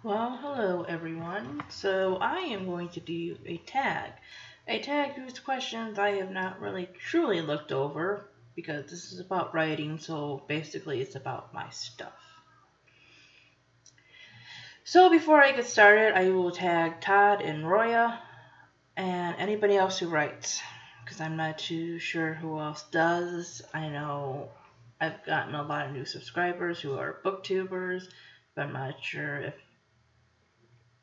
Well, hello everyone. So I am going to do a tag. A tag whose questions I have not really truly looked over because this is about writing, so basically it's about my stuff. So before I get started, I will tag Todd and Roya and anybody else who writes because I'm not too sure who else does. I know I've gotten a lot of new subscribers who are booktubers, but I'm not sure if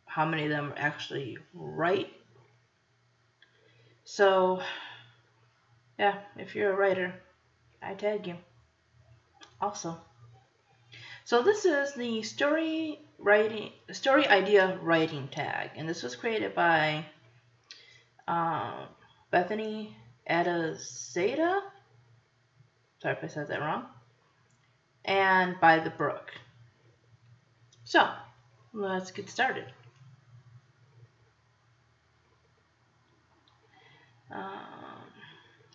how many of them actually write. So, yeah, if you're a writer, I tag you also. So this is the story idea writing tag, and this was created by um, Bethany Adazada. Sorry if I said that wrong. And by the Brook. So let's get started. Um,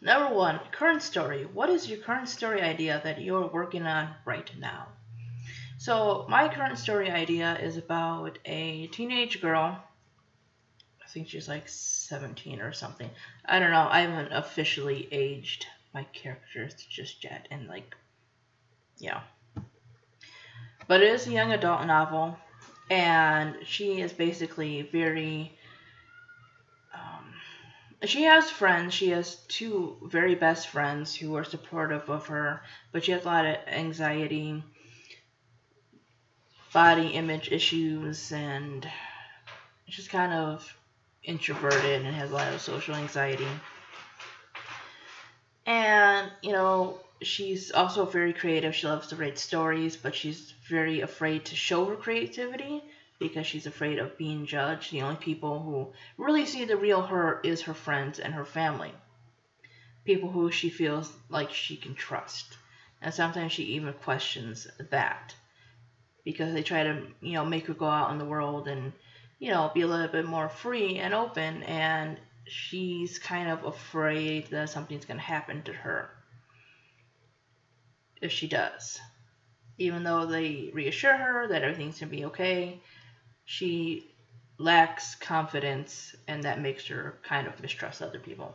Number one, current story. What is your current story idea that you're working on right now? So my current story idea is about a teenage girl. I think she's like 17 or something. I don't know. I haven't officially aged my characters just yet, and like, yeah. But it is a young adult novel, and she is basically very. Um, she has friends. She has two very best friends who are supportive of her, but she has a lot of anxiety, body image issues, and she's kind of introverted and has a lot of social anxiety. And, she's also very creative. She loves to write stories, but she's very afraid to show her creativity because she's afraid of being judged. The only people who really see the real her is her friends and her family. People who she feels like she can trust. And sometimes she even questions that because they try to, make her go out in the world and, be a little bit more free and open, and she's kind of afraid that something's going to happen to her if she does. Even though they reassure her that everything's going to be okay, she lacks confidence, and that makes her kind of mistrust other people.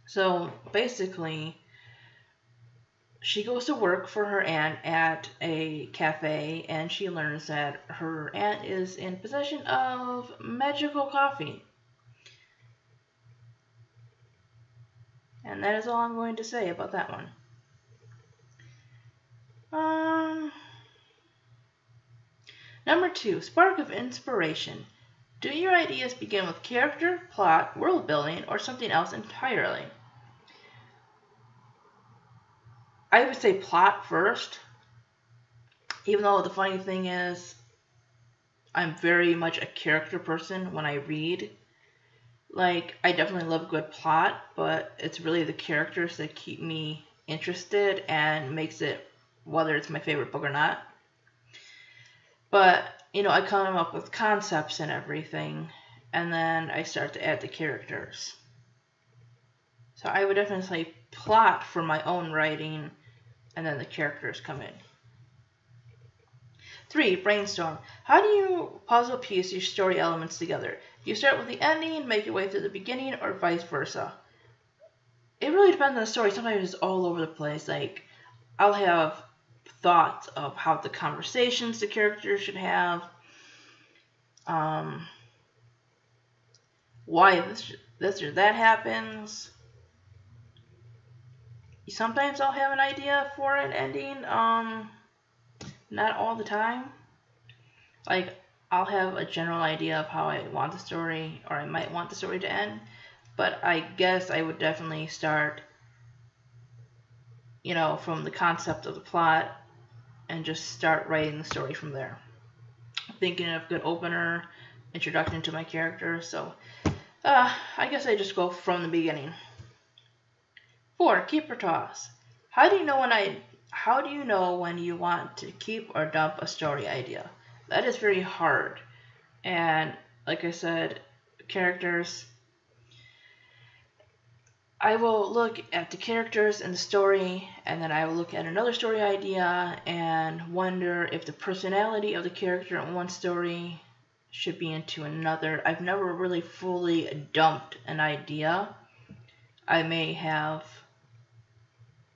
So basically, she goes to work for her aunt at a cafe, and she learns that her aunt is in possession of magical coffee. And that is all I'm going to say about that one. Um, Number two, spark of inspiration. Do your ideas begin with character, plot, world building, or something else entirely? I would say plot first, even though the funny thing is, I'm very much a character person when I read. Like, I definitely love a good plot, but it's really the characters that keep me interested and makes it whether it's my favorite book or not. But, I come up with concepts and everything, and then I start to add the characters. So I would definitely say plot for my own writing, and then the characters come in. 3. Brainstorm. How do you puzzle piece your story elements together? Do you start with the ending, make your way through the beginning, or vice versa? It really depends on the story. Sometimes it's all over the place. Like, I'll have thoughts of how the conversations the characters should have, um, why this or that happens. Sometimes I'll have an idea for an ending, not all the time. Like, I'll have a general idea of how I want the story, or I might want the story to end, but I guess I would definitely start, from the concept of the plot and just start writing the story from there. Thinking of a good opener, introduction to my character, so I guess I just go from the beginning. 4. Keep or toss. How do you know when you want to keep or dump a story idea? That is very hard. And like I said, characters, I will look at the characters and the story, and then I will look at another story idea and wonder if the personality of the character in one story should be into another. I've never really fully dumped an idea. I may have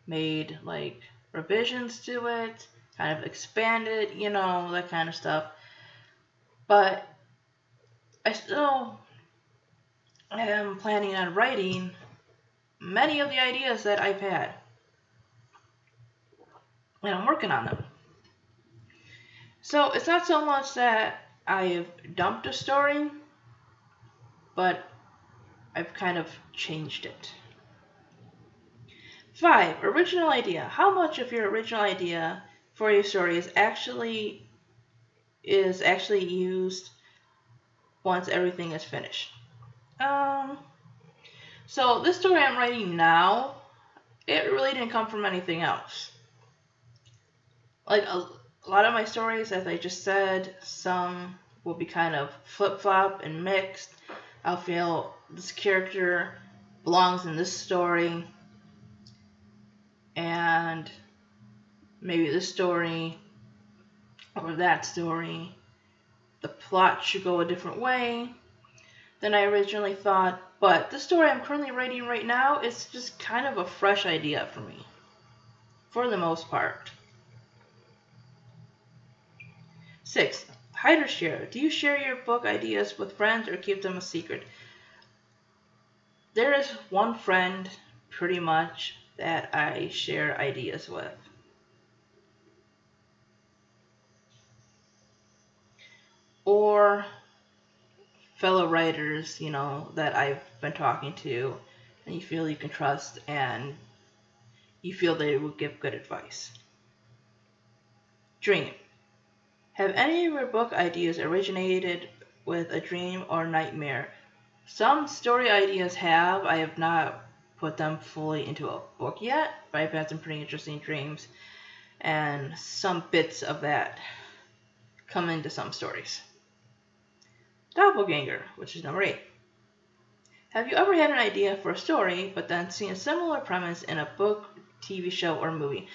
made like revisions to it, kind of expanded, that kind of stuff. But I still am planning on writing many of the ideas that I've had. And I'm working on them. So it's not so much that I've dumped a story, but I've kind of changed it. 5. Original idea. How much of your original idea for your story is actually used once everything is finished? So this story I'm writing now, it really didn't come from anything else. Like a lot of my stories, as I just said, some will be kind of flip-flop and mixed. I'll feel this character belongs in this story, and maybe this story or that story, the plot should go a different way than I originally thought. But the story I'm currently writing right now is just kind of a fresh idea for me, for the most part. 6. Hide or share. Do you share your book ideas with friends or keep them a secret? There is one friend, pretty much, that I share ideas with. Or fellow writers, that I've been talking to, and you feel you can trust, and you feel they will give good advice. Dream. Have any of your book ideas originated with a dream or nightmare? Some story ideas have. I have not put them fully into a book yet, but I've had some pretty interesting dreams, and some bits of that come into some stories. Doppelganger, which is number 8. Have you ever had an idea for a story, but then seen a similar premise in a book, TV show, or movie?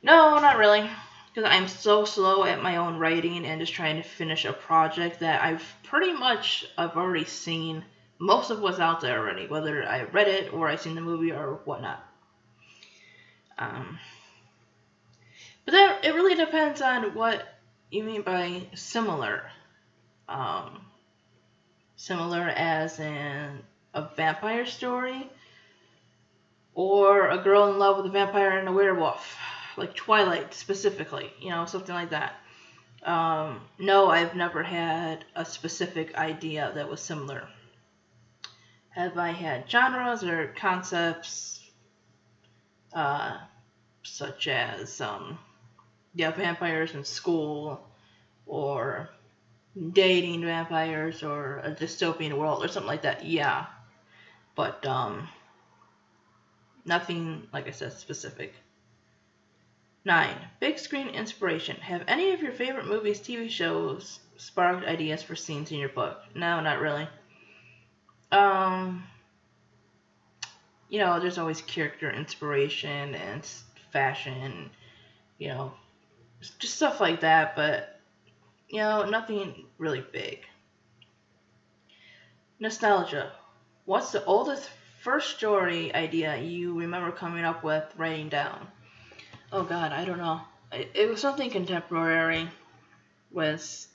No, not really. Because I'm so slow at my own writing and just trying to finish a project that I've already seen most of what's out there already, whether I read it or I've seen the movie or whatnot. But then it really depends on what you mean by similar. Similar as in a vampire story, or a girl in love with a vampire and a werewolf, like Twilight specifically, something like that. No, I've never had a specific idea that was similar. Have I had genres or concepts such as vampires in school, or dating vampires, or a dystopian world or something like that? Yeah, but nothing, like I said, specific. 9. Big screen inspiration. Have any of your favorite movies, TV shows sparked ideas for scenes in your book? No, not really. There's always character inspiration and fashion, just stuff like that, but, nothing really big. Nostalgia. What's the oldest first story idea you remember coming up with, writing down? Oh God, I don't know. It was something contemporary with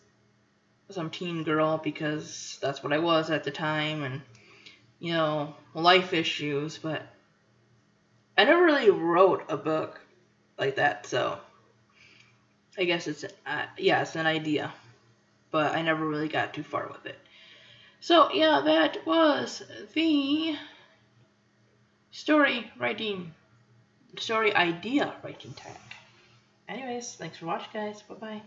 some teen girl, because that's what I was at the time, and, life issues, but I never really wrote a book like that, so I guess it's an idea, but I never really got too far with it. So yeah, that was the story idea writing tag. Anyways, thanks for watching, guys. Bye-bye.